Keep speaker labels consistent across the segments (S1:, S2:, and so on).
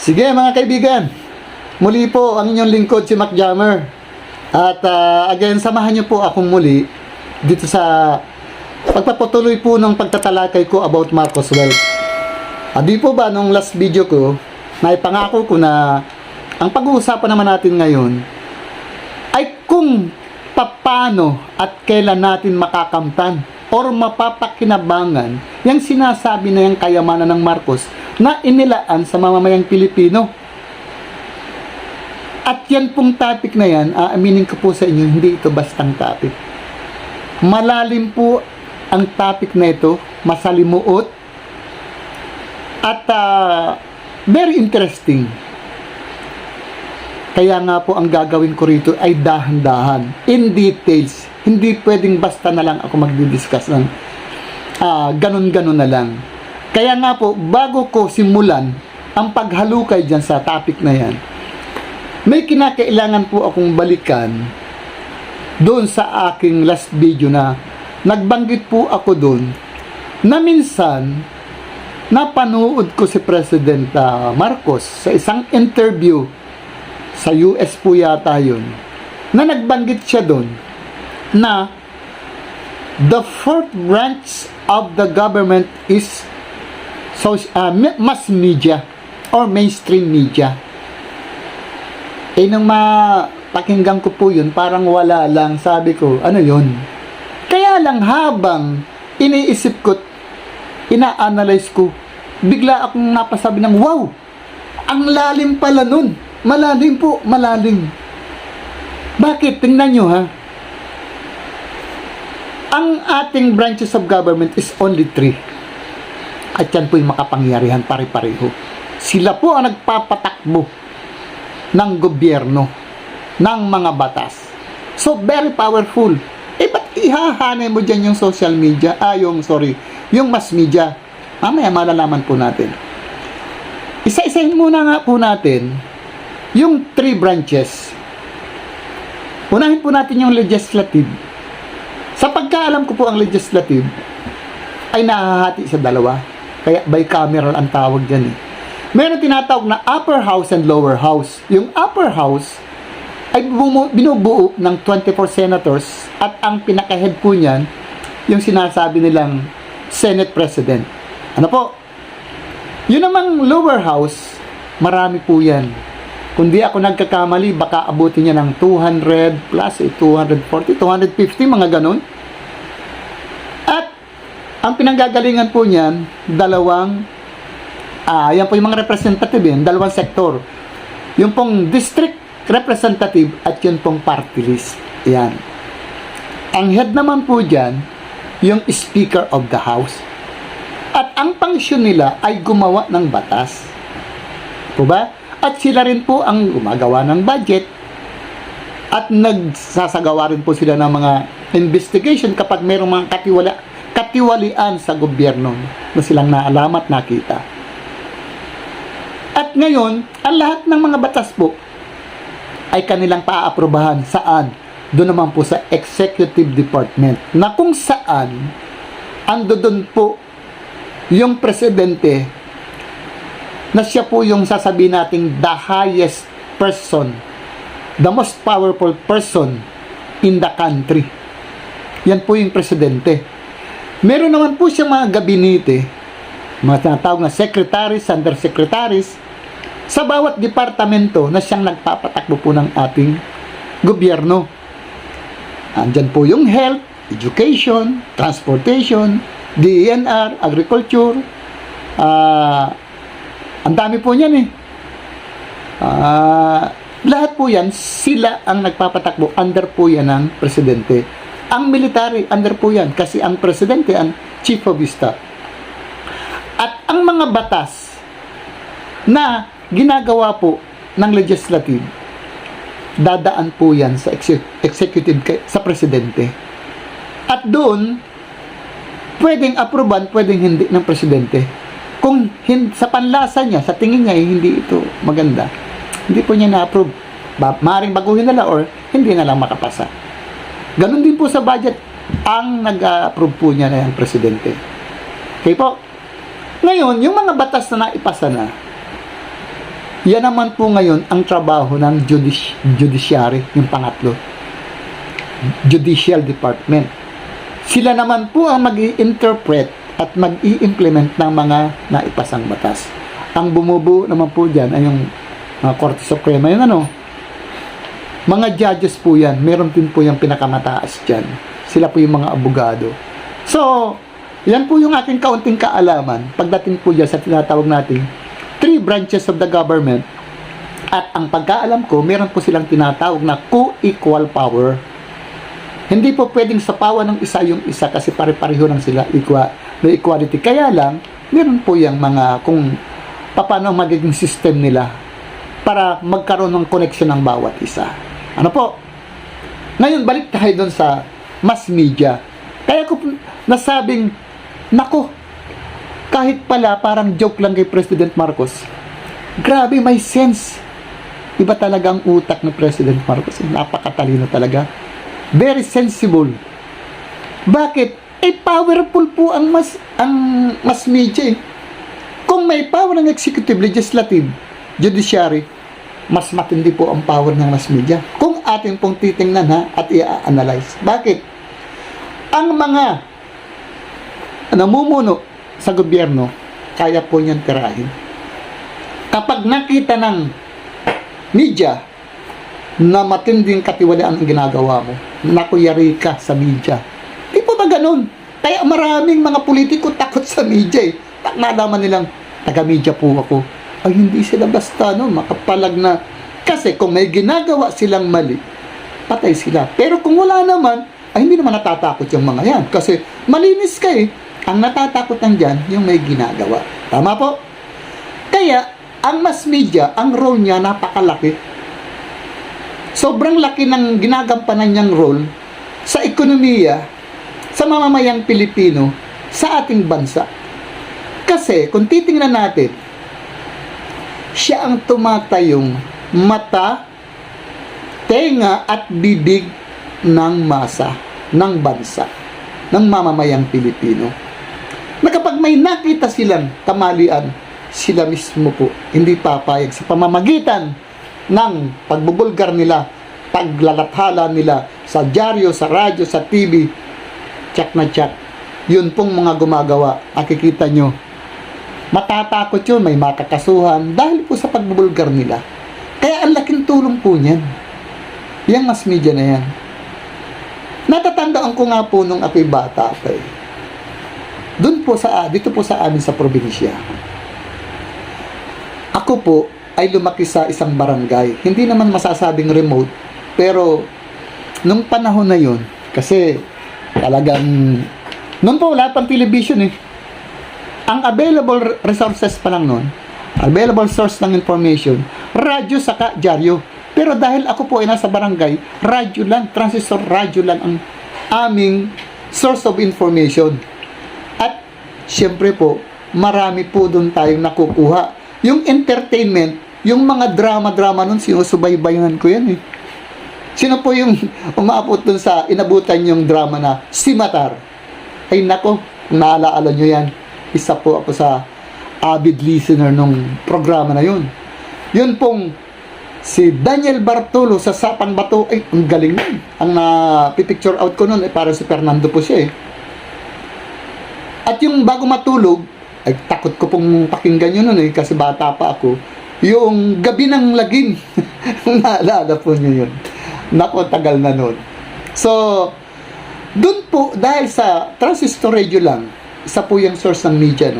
S1: Sige mga kaibigan, muli po ang inyong lingkod si Mac Jammer. At again, samahan niyo po akong muli dito sa pagpapatuloy po ng pagtatalakay ko about Marcos Wealth. Di po ba nung last video ko, naipangako ko na ang pag-uusapan naman natin ngayon ay kung paano at kailan natin makakamtan or mapapakinabangan yung sinasabi na yung kayamanan ng Marcos na inilaan sa mamamayang Pilipino. At yan pong topic na yan, aaminin ko po sa inyo, hindi ito bastang topic. Malalim po ang topic na ito, masalimuot, at very interesting. Kaya nga po ang gagawin ko rito ay dahan-dahan, in details. Hindi pwedeng basta na lang ako magdi-discuss ng ganun-ganun na lang. Kaya nga po, bago ko simulan ang paghalukay dyan sa topic na yan, may kinakailangan po akong balikan doon sa aking last video na nagbanggit po ako doon na minsan napanood ko si President Marcos sa isang interview sa US po yata yun, na nagbanggit siya doon na the fourth branch of the government is mass media or mainstream media. Nung mapakinggan ko po yun, parang wala lang. Sabi ko, ano yun? Kaya lang habang iniisip ko, ina-analyze ko, bigla akong napasabi ng, wow! Ang lalim pala nun. Malalim po, malalim. Bakit? Tingnan nyo ha. Ang ating branches of government is only 3. At yan po yung makapangyarihan pare-pareho. Sila po ang nagpapatakbo ng gobyerno, ng mga batas. So, very powerful. Ba't ihahanay mo dyan yung social media? Yung mass media. Mamaya malalaman po natin. Isa-isahin muna nga po natin yung 3 branches. Unahin po natin yung legislative. Sa pagkaalam ko po ang legislative ay nahahati sa 2. Kaya bicameral ang tawag dyan eh. Meron tinatawag na upper house and lower house. Yung upper house ay binubuo ng 24 senators at ang pinaka-head po niyan, yung sinasabi nilang Senate President. Ano po? Yun namang lower house, marami po yan. Kung di ako nagkakamali, baka abutin niya ng 200 plus, 240, 250, mga ganun. At ang pinanggagalingan po niyan, yan po yung mga representative yan, 2 sektor. Yung pong district representative at yun pong party list. Yan. Ang head naman po dyan, yung Speaker of the House. At ang function nila ay gumawa ng batas. Po ba? At sila rin po ang gumagawa ng budget. At nagsasagawa rin po sila ng mga investigation kapag mayroong mga katiwalian sa gobyerno na silang naalamat nakita. At ngayon, ang lahat ng mga batas po ay kanilang paaprubahan. Saan? Doon naman po sa Executive Department. Na kung saan, ando doon po yung presidente na siya po yung sasabihin nating the highest person, the most powerful person in the country. Yan po yung presidente. Meron naman po siyang mga gabinete, mga tinatawag na secretaries, undersecretaries, sa bawat departamento na siyang nagpapatakbo po ng ating gobyerno. Andyan po yung health, education, transportation, DENR, agriculture, ang dami po niyan eh. Lahat po yan, sila ang nagpapatakbo, under po yan ng presidente. Ang military, under po yan, kasi ang presidente ang chief of staff. At ang mga batas na ginagawa po ng legislative, dadaan po yan sa executive, sa presidente. At doon, pwedeng aproban, pwedeng hindi ng presidente. Kung sa panlasa niya, sa tingin niya, hindi ito maganda, hindi po niya na-approve. Maaaring baguhin nila or hindi na lang makapasa. Ganon din po sa budget, ang nag-approve po niya na yung presidente. Okay po? Ngayon, yung mga batas na naipasa na, Yan naman po ngayon ang trabaho ng judiciary, yung pangatlo. Judicial Department. Sila naman po ang mag-i-interpret at mag-i-implement ng mga naipasang batas. Ang bumubuo naman po dyan ay yung Korte Suprema, yung mga judges po yan. Meron din po yung pinakamataas dyan. Sila po yung mga abogado. So, yan po yung aking kaunting kaalaman pagdating po dyan sa tinatawag natin 3 branches of the government. At ang pagkaalam ko, meron po silang tinatawag na co-equal power. Hindi po pwedeng sapawan ng isa yung isa kasi pare-pareho lang sila, may equality. Kaya lang, meron po yung mga kung paano magiging system nila para magkaroon ng connection ng bawat isa. Ano po? Ngayon, balik tayo doon sa mass media. Kaya ko nasabing, nako, kahit pala parang joke lang kay President Marcos, grabe, may sense. Iba talaga ang utak ni President Marcos. Napakatalino talaga. Very sensible. Bakit? Powerful po ang mass media. Kung may power ng executive, legislative, judiciary, mas matindi po ang power ng mass media. Kung atin pong titingnan at i-analyze. Bakit? Ang mga namumuno sa gobyerno, kaya po niyan tirahin. Kapag nakita ng media na matinding katiwalaan ang ginagawa mo, nakuyari ka sa media. Di po ba ganun? Kaya maraming mga politiko takot sa media Nalaman nilang, taga-media po ako. Ay, hindi sila basta, makapalag na. Kasi kung may ginagawa silang mali, patay sila. Pero kung wala naman, ay hindi naman natatakot yung mga yan. Kasi malinis ka Ang natatakot dyan, yung may ginagawa. Tama po? Kaya, ang mass media, ang role niya napakalaki. Sobrang laki ng ginagampanan niyang role sa ekonomiya, sa mamamayang Pilipino, sa ating bansa. Kasi, kung titingnan natin, siya ang tumatayong mata, tenga at bibig ng masa, ng bansa, ng mamamayang Pilipino. Na kapag may nakita silang kamalian, sila mismo po hindi papayag sa pamamagitan ng pagbubulgar nila, paglalathala nila sa dyaryo, sa radyo, sa TV, tsak na tsak. Yun pong mga gumagawa, makikita nyo, matatakot yun, may makakasuhan dahil po sa pagbubulgar nila. Kaya ang laking tulong po niyan. Yang mass media na yan. Natatandaan ko nga po nung ako'y bata pa dito po sa amin sa probinsya. Ako po ay lumaki sa isang barangay. Hindi naman masasabing remote, pero nung panahon na yun, kasi talagang noon po wala pang television Ang available resources pa lang noon, available source ng information, radyo saka dyaryo. Pero dahil ako po ay nasa barangay, radyo lang, transistor radyo lang ang aming source of information. At syempre po, marami po doon tayong nakukuha. Yung entertainment, yung mga drama-drama nun, sinusubaybayan ko yan Sino po yung umaabot doon sa inabutan yung drama na Si Matar? Ay nako, naalaala nyo yan. Isa po ako sa avid listener nung programa na yun. Yun pong si Daniel Bartolo sa Sapang Bato, ay ang galing nun. Ang na-picture out ko nun ay parang si Fernando po siya At yung bago matulog, ay takot ko pong pakinggan yun nun kasi bata pa ako. Yung Gabi ng Lagim. Naalala po nyo yun. Nako, tagal na nun. So, dun po, dahil sa transistor radio lang, isa po yung source ng media,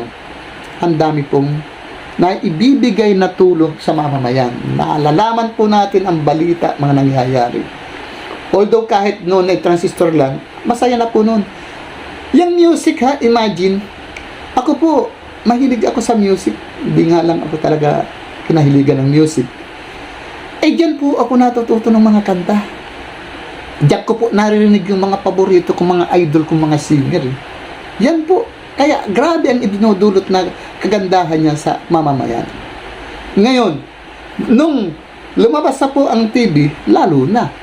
S1: ang dami pong na ibibigay na tulong sa mamamayan. Naalalaman po natin ang balita, mga nangyayari. Although kahit noon ay transistor lang, masaya na po noon. Yung music imagine, ako po, mahilig ako sa music. Hindi nga lang ako talaga kinahiligan ng music. Diyan po ako natututo ng mga kanta. Diyan ko po naririnig yung mga paborito kong mga idol kong mga singer. Yan po. Kaya grabe ang idinudulot na kagandahan niya sa mamamayan. Ngayon, nung lumabas na po ang TV, lalo na.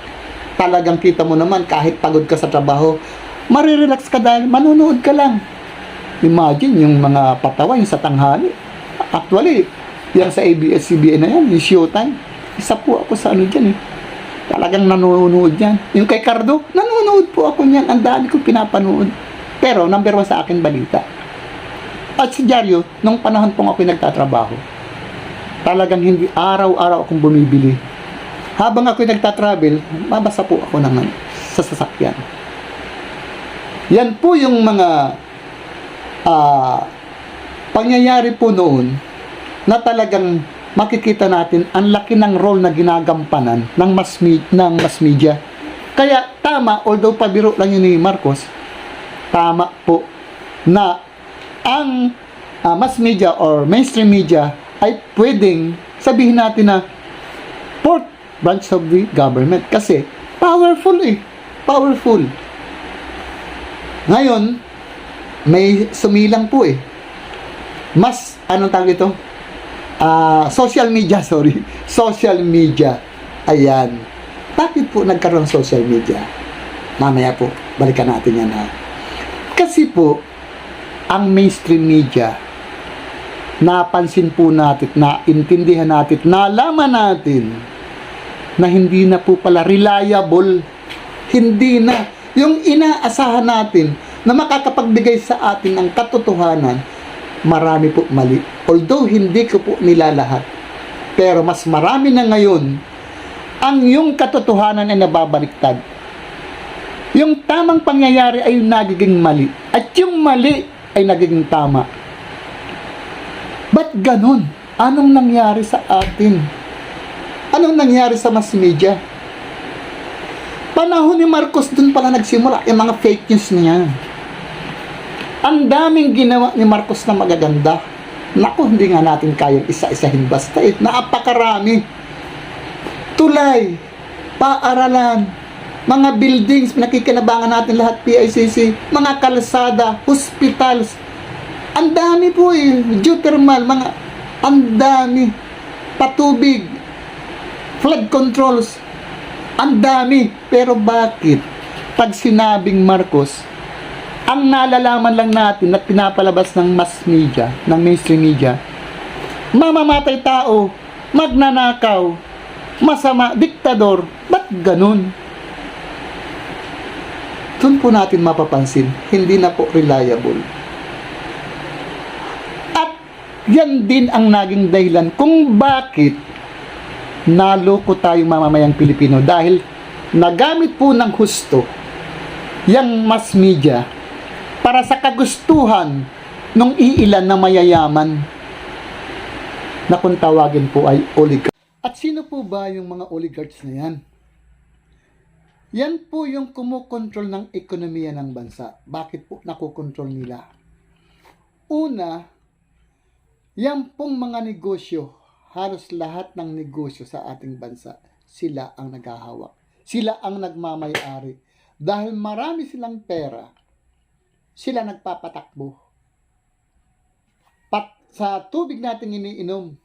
S1: Talagang kita mo naman kahit pagod ka sa trabaho, marirelax ka dahil manunood ka lang. Imagine yung mga patawa yung sa tanghali. Actually, Yan sa ABS-CBN na yan, yung Showtime. Isa po ako sa ano dyan eh. Talagang nanonood yan. Yung kay Cardo, nanonood po ako niyan. Ang dami ko pinapanood. Pero number 1 sa akin balita. At si Diaryo, nung panahon pong ako nagtatrabaho, talagang hindi araw-araw akong bumibili. Habang ako nagtatravel, mabasa po ako ng sa sasakyan. Yan po yung mga pangyayari po noon na talagang makikita natin ang laki ng role na ginagampanan ng mass media. Kaya tama, although pabiro lang yun ni Marcos, tama po na ang mass media or mainstream media ay pwedeng sabihin natin na fourth branch of the government kasi powerful powerful. Ngayon may sumilang po mas anong tawag ito? Social media, social media. Ayan, bakit po nagkaroon ng social media? Mamaya po balikan natin yan kasi po ang mainstream media, napansin po natin, naintindihan natin, nalaman natin na hindi na po pala reliable. Hindi na. Yung inaasahan natin na makakapagbigay sa atin ng katotohanan, marami po mali. Although hindi ko po nilalahat. Pero mas marami na ngayon ang yung katotohanan ay nababaliktad. Yung tamang pangyayari ay nagiging mali. At yung mali ay nagiging tama. Ba't ganun? Anong nangyari sa atin? Anong nangyari sa mass media? Panahon ni Marcos dun pala nagsimula yung mga fake news niya. Ang daming ginawa ni Marcos na magaganda. Naku, hindi nga natin kayang isa-isahin basta napakarami. Tulay, paaralan, mga buildings, nakikinabangan natin lahat, PICC, mga kalsada, hospitals. Ang dami po geothermal, ang dami. Patubig, flood controls, ang dami. Pero bakit pag sinabing Marcos, ang nalalaman lang natin at pinapalabas ng mass media, ng mainstream media, mamamatay tao, magnanakaw, masama, diktador? Ba't ganun? Doon po natin mapapansin, hindi na po reliable. At yan din ang naging dahilan kung bakit naloko tayong mamamayang Pilipino, dahil nagamit po ng husto yung mass media para sa kagustuhan ng iilan na mayayaman na kung tawagin po ay oligarch. At sino po ba yung mga oligarchs na yan? Yan po yung kumukontrol ng ekonomiya ng bansa. Bakit po nakukontrol nila? Una, yan pong mga negosyo, halos lahat ng negosyo sa ating bansa, sila ang naghahawak. Sila ang nagmamay-ari. Dahil marami silang pera, sila nagpapatakbo. Sa tubig natin iniinom,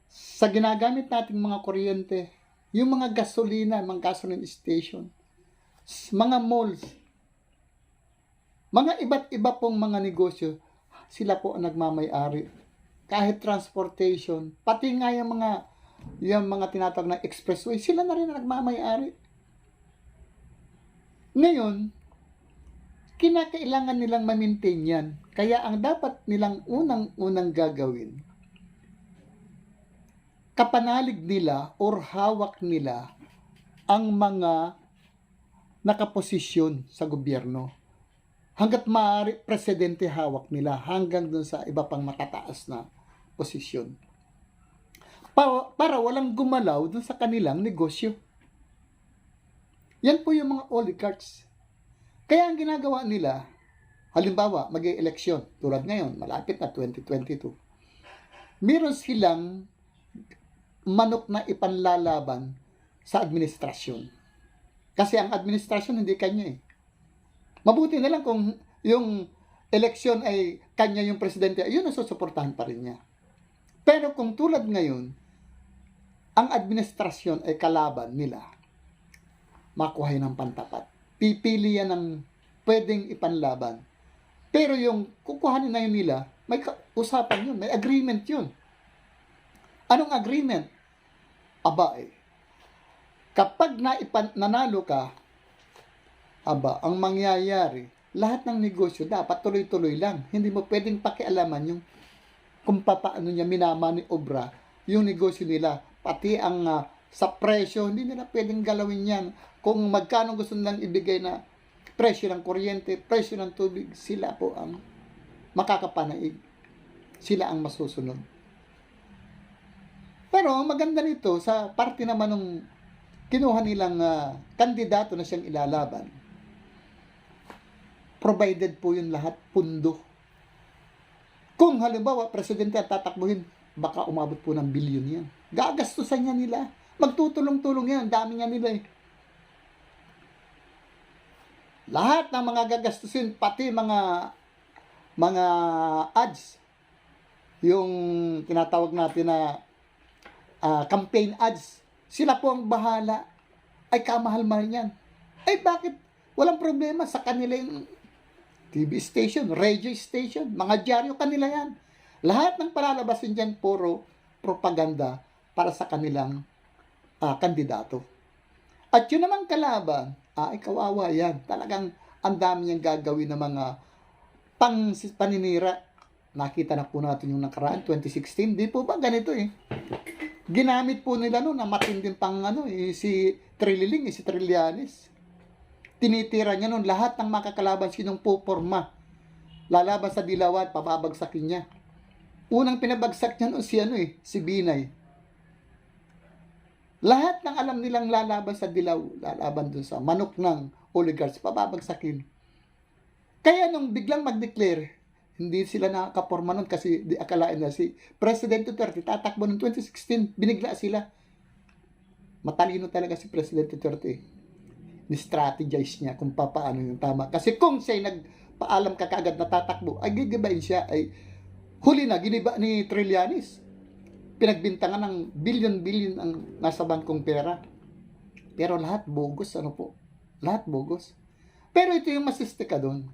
S1: sa ginagamit nating mga kuryente, yung mga gasolina, mga gasoline station, mga malls, mga iba't iba pong mga negosyo, sila po ang nagmamay-ari. Kahit transportation, pati nga yung mga tinatawag na expressway, sila na rin ang nagmamay-ari. Ngayon, kinakailangan nilang ma-maintain yan. Kaya ang dapat nilang unang gagawin, kapanalig nila or hawak nila ang mga nakaposisyon sa gobyerno. Hanggat maaari, presidente hawak nila hanggang dun sa iba pang matataas na posisyon. Para walang gumalaw dun sa kanilang negosyo. Yan po yung mga oligarchs. Kaya ang ginagawa nila, halimbawa, mag-eleksyon, tulad ngayon, malapit na 2022, meron silang manok na ipanlalaban sa administrasyon. Kasi ang administrasyon hindi kanya Mabuti na lang kung yung eleksyon ay kanya yung presidente, yun ang susuportahan pa rin niya. Pero kung tulad ngayon, ang administrasyon ay kalaban nila, makuha ng pantapat. Pipili yan ng pwedeng ipanlaban. Pero yung kukuhanin na yun nila, may usapan yun, may agreement yun. Anong agreement? Aba kapag nanalo ka, ang mangyayari, lahat ng negosyo dapat tuloy-tuloy lang. Hindi mo pwedeng pakialaman yung kung paano niya minamaniobra yung negosyo nila. Pati ang sa presyo, hindi nila pwedeng galawin yan. Kung magkano gusto nilang ibigay na presyo ng kuryente, presyo ng tubig, sila po ang makakapanaig. Sila ang masusunod. Pero maganda nito sa parte naman ng kinuha nilang kandidato na siyang ilalaban. Provided po yun lahat, pundo. Kung halimbawa, presidente ang tatakbuhin, baka umabot po ng bilyon yan. Gagastusan niya nila. Magtutulong-tulong yan. Dami niya nila eh. Lahat ng mga gagastusin, pati mga ads, yung tinatawag natin na campaign ads, sila po ang bahala. Ay kamahal-mahal niyan. Ay bakit? Walang problema sa kanila yung TV station, radio station, mga dyaryo, kanila yan. Lahat ng palalabasin dyan, puro propaganda para sa kanilang kandidato. At yun namang kalaban, ay kawawa yan. Talagang ang dami niyang gagawin ng mga paninira. Nakita na po natin yung nakaraan, 2016. Di po ba ganito eh? Ginamit po nila noon na matinding pang si Trililing, si Trillanes. Tinitira niya noon lahat ng makakalaban sinong puporma. Lalaban sa Dilawan, pababagsakin niya. Unang pinabagsak niya noon si Binay. Lahat ng alam nilang lalaban sa Dilaw, lalaban dun sa manok ng oligarchs, pababagsakin. Kaya nung biglang mag-declare, hindi sila nakakaporma nun kasi di akalain na si President Duterte tatakbo noong 2016, binigla sila. Matalino talaga si President Duterte. Ni-strategize niya kung paano yung tama. Kasi kung siya'y nagpaalam ka kaagad na tatakbo, ay gigibain siya, ay huli na, giniba ni Trillanes. Pinagbintangan ng billion-billion ang nasa bangkong pera. Pero lahat bogus, lahat bogus. Pero ito yung masistika doon.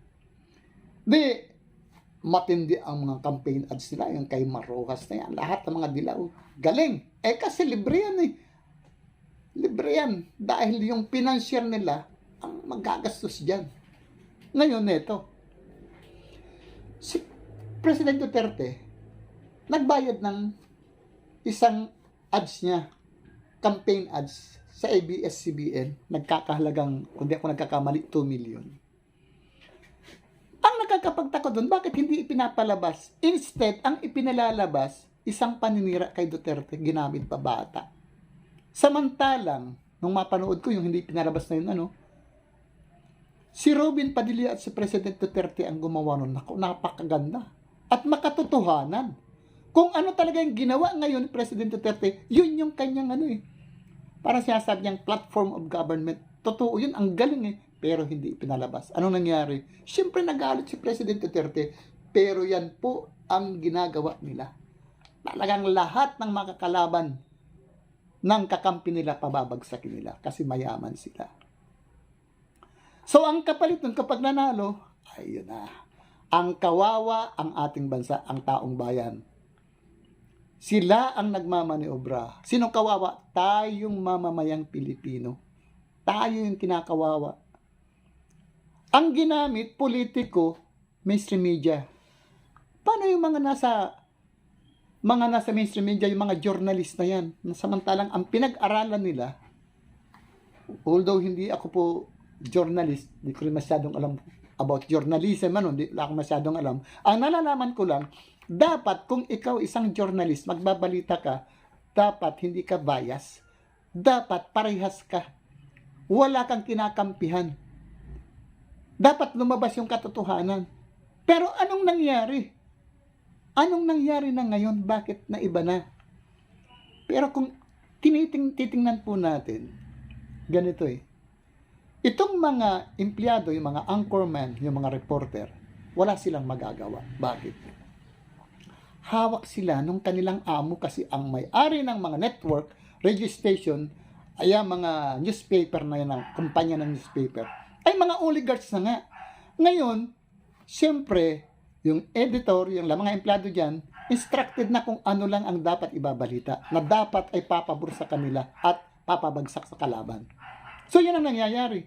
S1: Matindi ang mga campaign ads nila, yung kay Marojas na yan, lahat ng mga dilaw. Galing. Kasi libre yan eh. Libre yan. Dahil yung financier nila, ang magagastos dyan. Ngayon neto, si President Duterte, nagbayad ng isang ads niya, campaign ads, sa ABS-CBN, nagkakahalagang, kung di ako nagkakamali, 2 million. Ang nakakapagtaka doon, bakit hindi ipinapalabas? Instead, ang ipinalalabas, isang paninira kay Duterte, ginamit pa bata. Samantalang, nung mapanood ko yung hindi pinalabas na yun, si Robin Padilla at si President Duterte ang gumawa nun. Napakaganda. At makatotohanan. Kung ano talaga yung ginawa ngayon ni President Duterte, yun yung kanyang para sinasabi niyang platform of government. Totoo yun, ang galing pero hindi pinalabas. Anong nangyari? Siyempre nagalit si President Duterte, pero yan po ang ginagawa nila. Talagang lahat ng makakalaban ng kakampi nila, pababagsakin nila kasi mayaman sila. So, ang kapalit nun kapag nanalo, ayun na. Ang kawawa ang ating bansa, ang taong bayan. Sila ang nagmamaniobra. Sinong kawawa? Tayong mamamayang Pilipino. Tayo yung kinakawawa. Ang ginamit, politiko, mainstream media. Paano yung mga nasa mainstream media, yung mga journalist na yan, samantalang ang pinag-aralan nila, although hindi ako po journalist, hindi ko rin masyadong alam about journalism, hindi ako masyadong alam. Ang nalalaman ko lang, dapat kung ikaw isang journalist, magbabalita ka, dapat hindi ka bias, dapat parehas ka, wala kang kinakampihan, dapat lumabas yung katotohanan. Pero anong nangyari? Anong nangyari na ngayon? Bakit na iba na? Pero kung titingnan po natin, ganito itong mga empleyado, yung mga anchorman, yung mga reporter, wala silang magagawa. Bakit? Hawak sila nung kanilang amo kasi ang may-ari ng mga network, radio station, ay mga newspaper na yun, ang kumpanya ng newspaper, ay mga oligarchs na nga. Ngayon, siyempre, yung editor, yung mga empleyado dyan, instructed na kung ano lang ang dapat ibabalita, na dapat ay papabor sa kanila at papabagsak sa kalaban. So, yan ang nangyayari.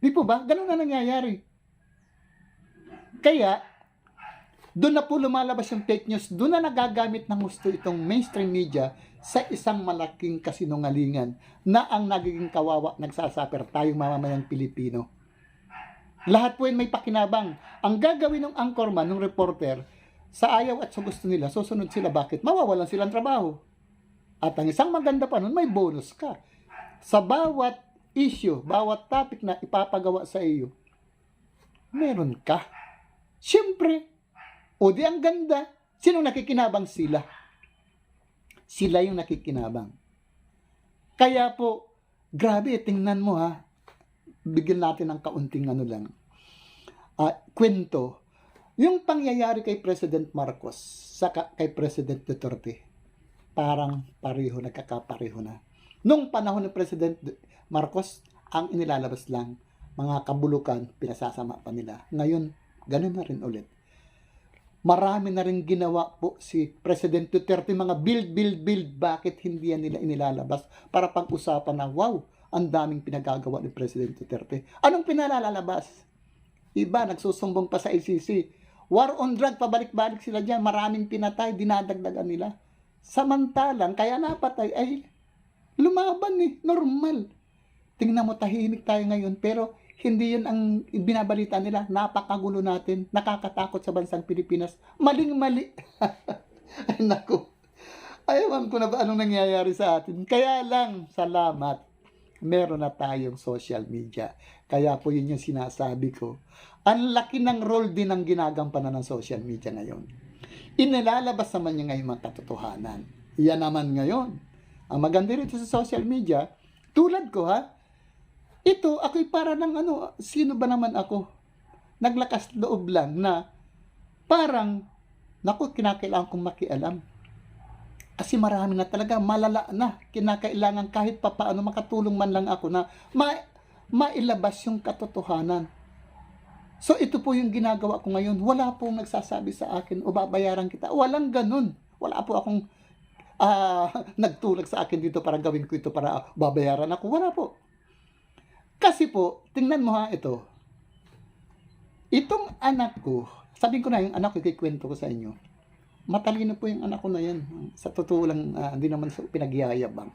S1: Di po ba? Ganun na nangyayari. Kaya, doon na po lumalabas yung fake news, doon na nagagamit ng gusto itong mainstream media sa isang malaking kasinungalingan na ang nagiging kawawa, nagsasaper tayong mamamayang Pilipino. Lahat po yun may pakinabang. Ang gagawin ng anchorman, ng reporter, sa ayaw at sa gusto nila, susunod sila. Bakit? Mawawalan silang trabaho. At ang isang maganda pa nun, may bonus ka. Sa bawat issue, bawat topic na ipapagawa sa iyo, meron ka. Siyempre, o di ang ganda, sinong nakikinabang? Sila. Sila yung nakikinabang. Kaya po, grabe, tingnan mo ha, bigyan natin ng kaunting kwento. Yung pangyayari kay President Marcos sa kay President Duterte, parang pareho, nagkakapareho na. Nung panahon ng President Marcos, ang inilalabas lang, mga kabulukan, pinasasama pa nila. Ngayon, ganun na rin ulit. Marami na rin ginawa po si President Duterte, mga build. Bakit hindi yan nila inilalabas para pag-usapan na, wow, ang daming pinagagawa ni President Duterte. Anong pinalalabas? Iba, nagsusumbong pa sa ICC. War on drug, pabalik-balik sila dyan. Maraming pinatay, dinadagdagan nila. Samantalang, kaya napatay, ay lumaban normal. Tingnan mo, tahimik tayo ngayon, pero hindi yun ang binabalita nila. Napakagulo natin, nakakatakot sa bansang Pilipinas. Maling-mali. Ay naku, ayawan ko na ba anong nangyayari sa atin. Kaya lang, salamat, meron na tayong social media. Kaya po yun yung sinasabi ko. Ang laki ng role din ng ginagampanan ng social media ngayon. Inilalabas naman niya ngayon mga katotohanan. Yan naman ngayon. Ang maganda rito sa social media, tulad ko ha, ito, ako'y para ng sino ba naman ako? Naglakas loob lang na parang, naku, kinakailangan kong makialam. Kasi marami na talaga, malala na, kinakailangan kahit papaano makatulong man lang ako na mailabas yung katotohanan. So ito po yung ginagawa ko ngayon. Wala pong nagsasabi sa akin, o babayaran kita. Walang ganun. Wala po akong nagtulag sa akin dito para gawin ko ito para babayaran ako. Wala po. Kasi po, tingnan mo ha ito. Itong anak ko, sabihin ko na yung anak ko, ikikwento ko sa inyo. Matalino po yung anak ko na yan. Sa totoo lang, hindi naman pinagyayabang.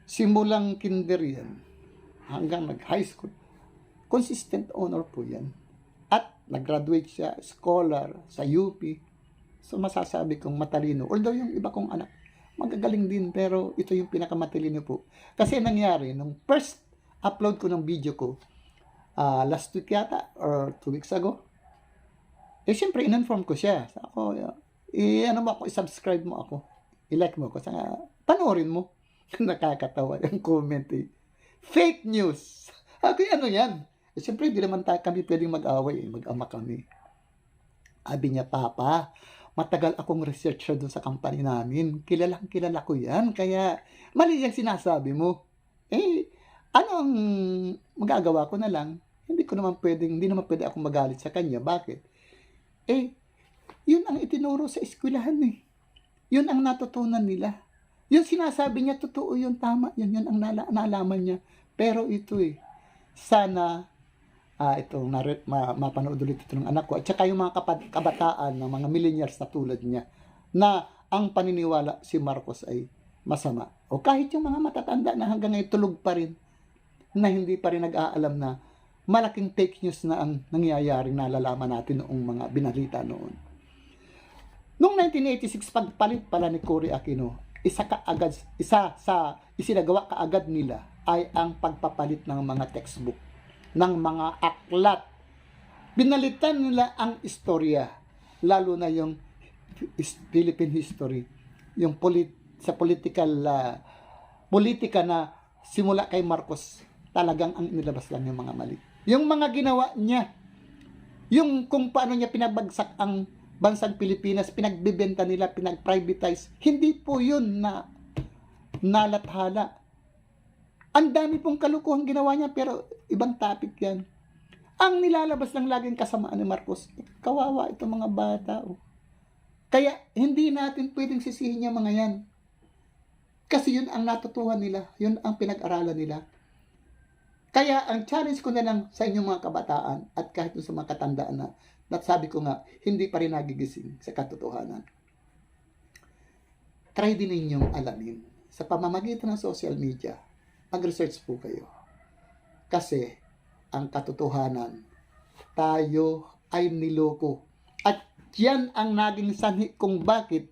S1: Simulang kinder yan, hanggang nag-high school. Consistent honor po yan. At nag-graduate siya, scholar, sa UP. So masasabi kong matalino. Although yung iba kong anak, magagaling din, pero ito yung pinakamatalino po. Kasi nangyari, nung first upload ko ng video ko, last week yata, or 2 weeks ago, siyempre, in-inform ko siya. Sa ako, i-subscribe mo ako. I-like mo ako. Panoorin mo. Nakakatawa yung comment Fake news. Ako, yan? Siyempre, hindi naman kami pwedeng mag-away. Mag-ama kami. Sabi niya, Papa, matagal akong researcher doon sa company namin. Kilala ko yan. Kaya, mali yung sinasabi mo. Anong magagawa ko na lang? Hindi naman pwede akong magalit sa kanya. Bakit? Yun ang itinuro sa eskwelahan Yun ang natutunan nila. Yung sinasabi niya, totoo yun, tama. Yun ang naalaman niya. Pero ito sana mapanood ulit ito ng anak ko. At saka yung mga kabataan, ng mga millennials na tulad niya, na ang paniniwala si Marcos ay masama. O kahit yung mga matatanda na hanggang ngayon tulog pa rin, na hindi pa rin nag-aalam na malaking fake news na ang nangyayaring nalalaman natin noong mga binalita noon. Noong 1986, pagpalit pala ni Cory Aquino, isinagawa kaagad nila ay ang pagpapalit ng mga textbook, ng mga aklat. Binalitan nila ang istorya, lalo na yung Philippine history, yung politika na simula kay Marcos, talagang ang nilabas lang yung mga mali. Yung mga ginawa niya, yung kung paano niya pinabagsak ang bansang Pilipinas, pinagbibenta nila, pinag-privatize, hindi po yun na nalathala. Ang dami pong kalukuhang ginawa niya, pero ibang topic yan. Ang nilalabas ng laging kasamaan ni Marcos, kawawa itong mga bata. Oh. Kaya hindi natin pwedeng sisihin yung mga yan. Kasi yun ang natutuhan nila, yun ang pinag-aralan nila. Kaya ang challenge ko na lang sa inyong mga kabataan at kahit sa mga katandaan na sabi ko nga, hindi pa rin nagigising sa katotohanan. Try din ninyong alamin sa pamamagitan ng social media. Mag-research po kayo. Kasi ang katotohanan, tayo ay niloko. At yan ang naging sanhi kung bakit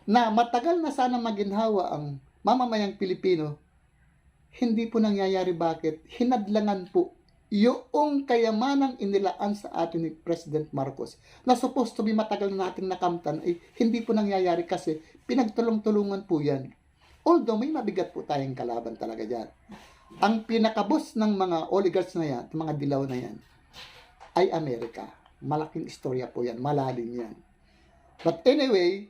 S1: na matagal na sana maginhawa ang mamamayang Pilipino, hindi po nangyayari. Bakit? Hinadlangan po yung kayamanang inilaan sa atin ni President Marcos na supposed to be matagal na nating nakamtan, hindi po nangyayari kasi pinagtulong-tulungan po yan. Although may mabigat po tayong kalaban talaga dyan. Ang pinakabos ng mga oligarchs na yan, mga dilaw na yan, ay Amerika. Malaking istorya po yan, malalim yan. But anyway,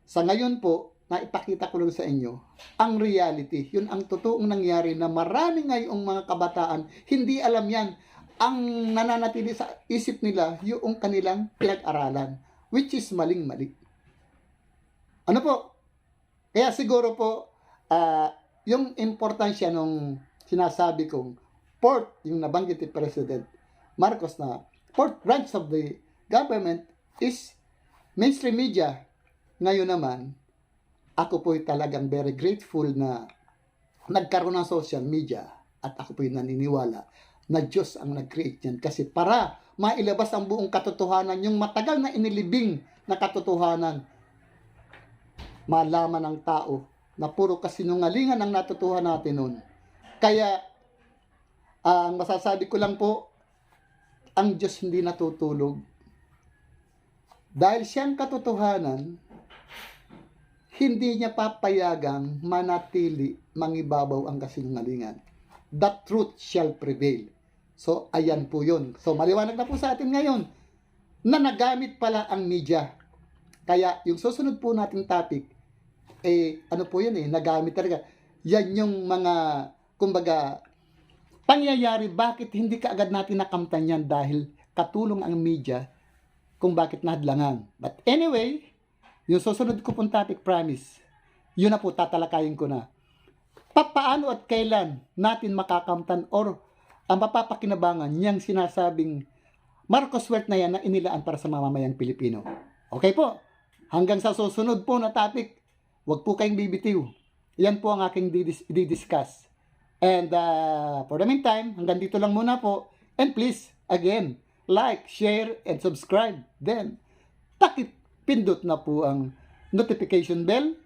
S1: sa ngayon po, naipakita ko lang sa inyo ang reality. Yun ang totoong nangyari na marami ngayong mga kabataan, hindi alam yan. Ang nananatili sa isip nila, yung kanilang pinag-aralan, which is maling-mali. Ano po? Kaya siguro po, yung importansya nung sinasabi kong fourth, yung nabanggit ni President Marcos na fourth branch of the government is mainstream media. Ngayon naman, ako po'y talagang very grateful na nagkaroon ng social media at ako po'y naniniwala na Diyos ang nag-create yan kasi para mailabas ang buong katotohanan, yung matagal na inilibing na katotohanan, malaman ng tao na puro kasinungalingan ang natutuhan natin nun. Kaya, ang masasabi ko lang po, ang Diyos hindi natutulog. Dahil siyang katotohanan, hindi niya papayagang manatili mangibabaw ang kasinungalingan. The truth shall prevail. So, ayan po yun. So, maliwanag na po sa atin ngayon na nagamit pala ang media. Kaya, yung susunod po nating topic, ano po yun nagamit talaga. Yan yung mga, kumbaga, pangyayari, bakit hindi kaagad natin nakamtan yan dahil katulong ang media kung bakit nahadlangan. But anyway, yung susunod ko pong topic, promise, yun na po, tatalakayin ko na. Paano at kailan natin makakamtan or ang mapapakinabangan niyang sinasabing Marcos wealth na yan na inilaan para sa mamamayang Pilipino. Okay po, hanggang sa susunod po na topic, wag po kayong bibitiw. Yan po ang aking didiscuss. And for the meantime, hanggang dito lang muna po. And please, again, like, share, and subscribe. Then, pindot na po ang notification bell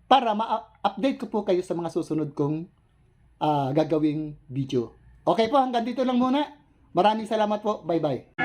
S1: para ma-update ko po kayo sa mga susunod kong gagawing video. Okay po, hanggang dito lang muna. Maraming salamat po. Bye-bye.